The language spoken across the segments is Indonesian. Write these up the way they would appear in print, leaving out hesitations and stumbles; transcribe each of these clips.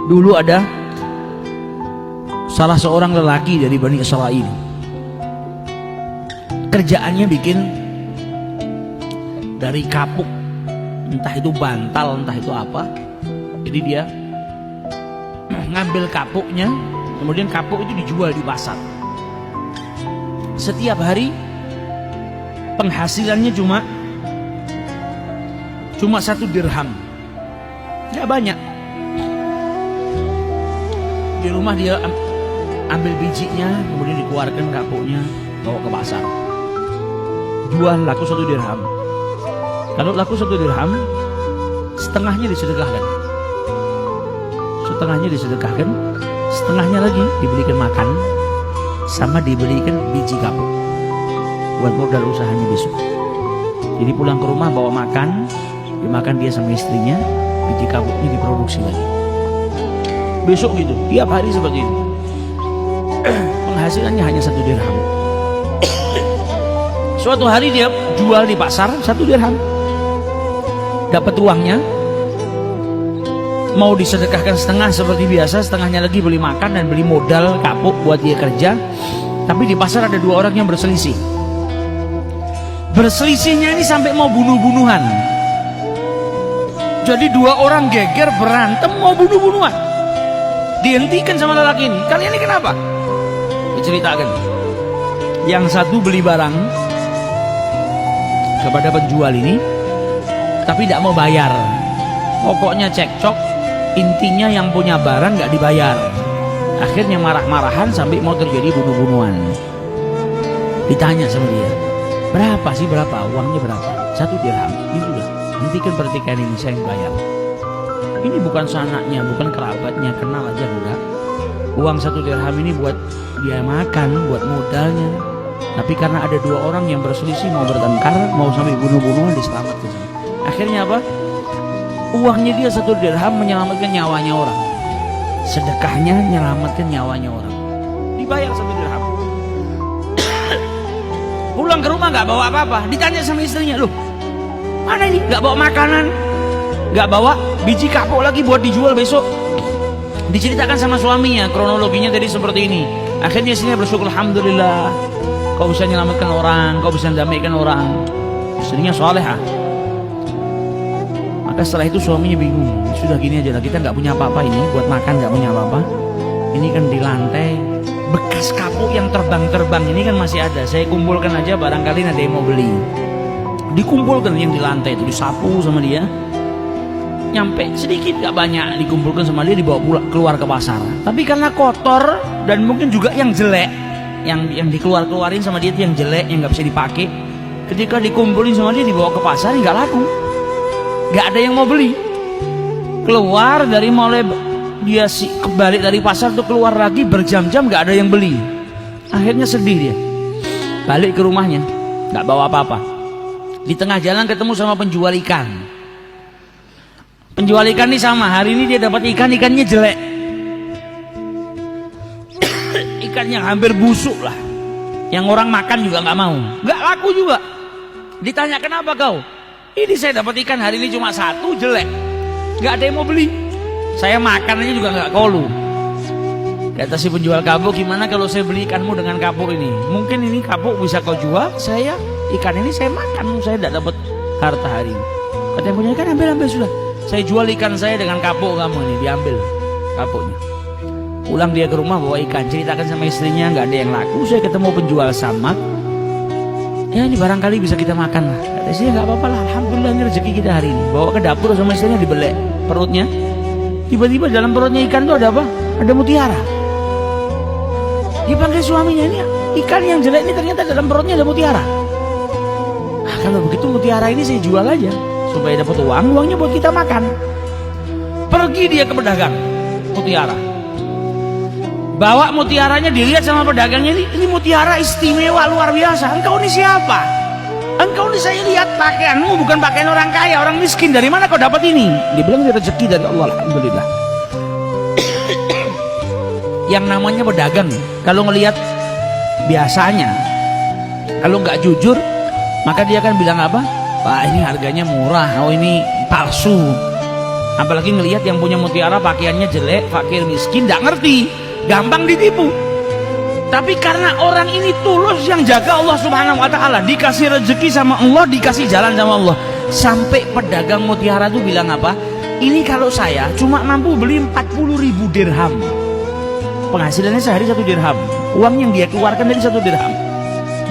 Dulu ada salah seorang lelaki dari Bani Israel, kerjaannya bikin dari kapuk, entah itu bantal, entah itu apa. Jadi dia ngambil kapuknya, kemudian kapuk itu dijual di pasar. Setiap hari penghasilannya cuma 1 dirham, tidak banyak. Di rumah dia ambil bijinya, kemudian dikeluarkan kapuknya, bawa ke pasar, jual, laku 1 dirham. Kalau laku 1 dirham, setengahnya disedekahkan, setengahnya lagi dibelikan makan, sama dibelikan biji kapuk buat modal usahanya besok. Jadi pulang ke rumah bawa makan, dimakan dia sama istrinya, biji kapuknya diproduksi lagi. Besok gitu, tiap hari seperti itu. Penghasilannya hanya 1 dirham. Suatu hari dia jual di pasar 1 dirham, dapat uangnya, mau disedekahkan setengah seperti biasa, setengahnya lagi beli makan dan beli modal kapuk buat dia kerja. Tapi di pasar ada 2 orang yang berselisih. Berselisihnya ini sampai mau bunuh-bunuhan. Jadi 2 orang geger berantem mau bunuh-bunuhan. Dihentikan sama lelaki ini. Kalian ini kenapa? Diceritakan. Yang satu beli barang kepada penjual ini, tapi tidak mau bayar. Pokoknya cekcok, intinya yang punya barang nggak dibayar. Akhirnya marah-marahan sampai mau terjadi bunuh-bunuhan. Ditanya sama dia, berapa sih, berapa uangnya, berapa? 1 dirham. Ini sudah, hentikan pertikaian ini, saya yang bayar. Ini bukan sanaknya, bukan kerabatnya, kenal aja enggak. Uang 1 dirham ini buat dia makan, buat modalnya. Tapi karena ada 2 orang yang berselisih, mau bertengkar, mau sampai bunuh-bunuhan, diselamatkan. Akhirnya apa? Uangnya dia 1 dirham menyelamatkan nyawanya orang. Sedekahnya menyelamatkan nyawanya orang. Dibayar 1 dirham. Pulang ke rumah nggak bawa apa-apa. Ditanya sama istrinya, loh, mana ini? Nggak bawa makanan, nggak bawa biji kapuk lagi buat dijual besok. Diceritakan sama suaminya, kronologinya tadi seperti ini. Akhirnya istrinya bersyukur, alhamdulillah, kau bisa menyelamatkan orang, kau bisa mendamaikan orang. Istrinya salehah. Maka setelah itu suaminya bingung, sudah gini aja lah, kita nggak punya apa-apa ini, buat makan nggak punya apa-apa. Ini kan di lantai bekas kapuk yang terbang-terbang ini kan masih ada. Saya kumpulkan aja, barangkali ada yang mau beli. Dikumpulkan yang di lantai itu, disapu sama dia. Nyampe sedikit gak banyak, dikumpulkan sama dia, dibawa pulang keluar ke pasar. Tapi karena kotor dan mungkin juga yang jelek, yang dikeluarin sama dia itu yang jelek, yang nggak bisa dipakai. Ketika dikumpulin sama dia, dibawa ke pasar, nggak laku, nggak ada yang mau beli. Keluar dari mulai dia kembali dari pasar tuh, keluar lagi berjam-jam nggak ada yang beli. Akhirnya sedih dia, balik ke rumahnya, nggak bawa apa-apa. Di tengah jalan ketemu sama penjual ikan. Penjual ikan ini sama, hari ini dia dapat ikannya jelek. Ikan yang hampir busuk lah, yang orang makan juga nggak mau, nggak laku juga. Ditanya, kenapa kau? Ini saya dapat ikan hari ini cuma 1, jelek, nggak ada yang mau beli. Saya makan aja juga nggak kolu. Kata si penjual kapuk, gimana kalau saya beli ikanmu dengan kapuk ini? Mungkin ini kapuk bisa kau jual, saya ikan ini saya makan, saya tidak dapat harta hari ini. Kata yang punya ikan, ambil sudah. Saya jual ikan saya dengan kapuk kamu ini, diambil kapuknya. Pulang dia ke rumah bawa ikan, ceritakan sama istrinya, nggak ada yang laku. Saya ketemu penjual samak, ya ini barangkali bisa kita makan lah. Kata istrinya, nggak apa-apa lah, alhamdulillah ini rezeki kita hari ini. Bawa ke dapur sama istrinya, dibelek perutnya. Tiba-tiba dalam perutnya ikan itu ada apa? Ada mutiara. Dipanggil suaminya, ini ikan yang jelek ini ternyata dalam perutnya ada mutiara. Kalau begitu mutiara ini saya jual aja supaya dapat uang, uangnya buat kita makan. Pergi dia ke pedagang mutiara, bawa mutiaranya, dilihat sama pedagangnya, ini mutiara istimewa luar biasa. Engkau ini siapa? Engkau ini saya lihat pakaianmu bukan pakaian orang kaya, orang miskin. Dari mana kau dapat ini? Dia bilang, ini rezeki dari Allah, alhamdulillah. Yang namanya pedagang, kalau ngelihat biasanya, kalau nggak jujur, maka dia akan bilang apa? Pak, ini harganya murah, oh ini palsu. Apalagi ngelihat yang punya mutiara pakaiannya jelek, fakir miskin, nggak ngerti, gampang ditipu. Tapi karena orang ini tulus yang jaga Allah Subhanahu wa taala, dikasih rezeki sama Allah, dikasih jalan sama Allah. Sampai pedagang mutiara itu bilang apa? Ini kalau saya cuma mampu beli 40.000 dirham. Penghasilannya sehari 1 dirham. Uang yang dia keluarkan dari 1 dirham.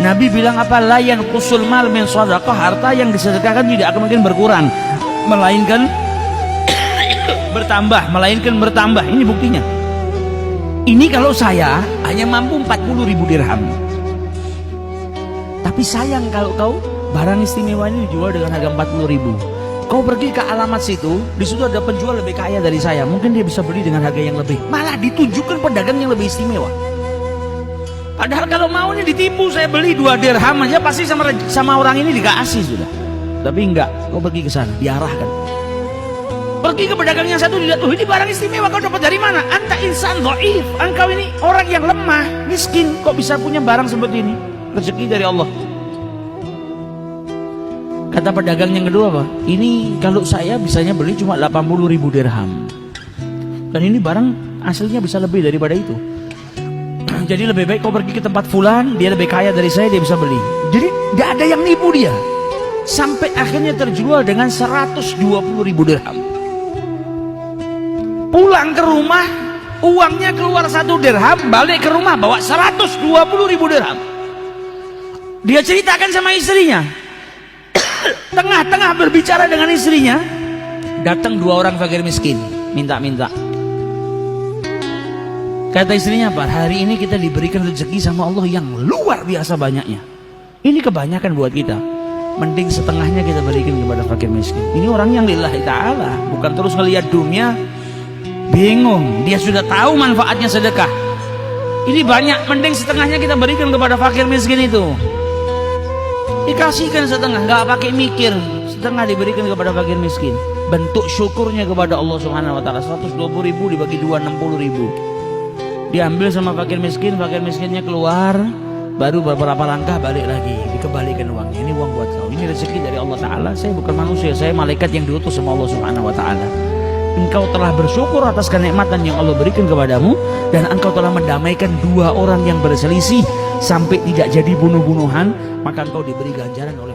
Nabi bilang apa? La yanqusul mal min shadaqah, harta yang disedekahkan tidak akan mungkin berkurang, melainkan bertambah. Ini buktinya. Ini kalau saya hanya mampu 40.000 dirham. Tapi sayang kalau kau barang istimewa ini dijual dengan harga 40.000. Kau pergi ke alamat situ, di situ ada penjual lebih kaya dari saya, mungkin dia bisa beli dengan harga yang lebih. Malah ditunjukkan pedagang yang lebih istimewa. Padahal kalau mau nih ditipu, saya beli 2 dirham aja pasti sama orang ini dikasih sudah. Tapi enggak, kau pergi ke sana, diarahkan. Pergi ke pedagang yang satu, dilihat, ini barang istimewa, kau dapat dari mana? Anta insan dhaif, engkau ini orang yang lemah, miskin, kok bisa punya barang seperti ini? Rezeki dari Allah. Kata pedagang yang kedua apa? Ini kalau saya bisanya beli cuma 80.000 dirham. Dan ini barang aslinya bisa lebih daripada itu. Jadi lebih baik kau pergi ke tempat fulan, dia lebih kaya dari saya, dia bisa beli. Jadi tidak ada yang nipu dia. Sampai akhirnya terjual dengan 120.000 dirham. Pulang ke rumah, uangnya keluar 1 dirham, balik ke rumah bawa 120.000 dirham. Dia ceritakan sama istrinya. Tengah-tengah berbicara dengan istrinya, datang 2 orang fakir miskin, minta-minta. Kata istrinya apa? Hari ini kita diberikan rezeki sama Allah yang luar biasa banyaknya. Ini kebanyakan buat kita. Mending setengahnya kita berikan kepada fakir miskin. Ini orang yang lillahi ta'ala, bukan terus ngelihat dunia bingung. Dia sudah tahu manfaatnya sedekah. Ini banyak, mending setengahnya kita berikan kepada fakir miskin itu. Dikasihkan setengah, nggak pakai mikir, setengah diberikan kepada fakir miskin. Bentuk syukurnya kepada Allah Subhanahu wa taala. 120.000 dibagi 2, 60.000. Diambil sama fakir miskinnya keluar, baru beberapa langkah balik lagi, dikembalikan uangnya. Ini uang buat kau, ini rezeki dari Allah Taala. Saya bukan manusia, saya malaikat yang diutus sama Allah Subhanahu wa taala. Engkau telah bersyukur atas kenikmatan yang Allah berikan kepadamu, dan engkau telah mendamaikan 2 orang yang berselisih sampai tidak jadi bunuh-bunuhan, maka engkau diberi ganjaran oleh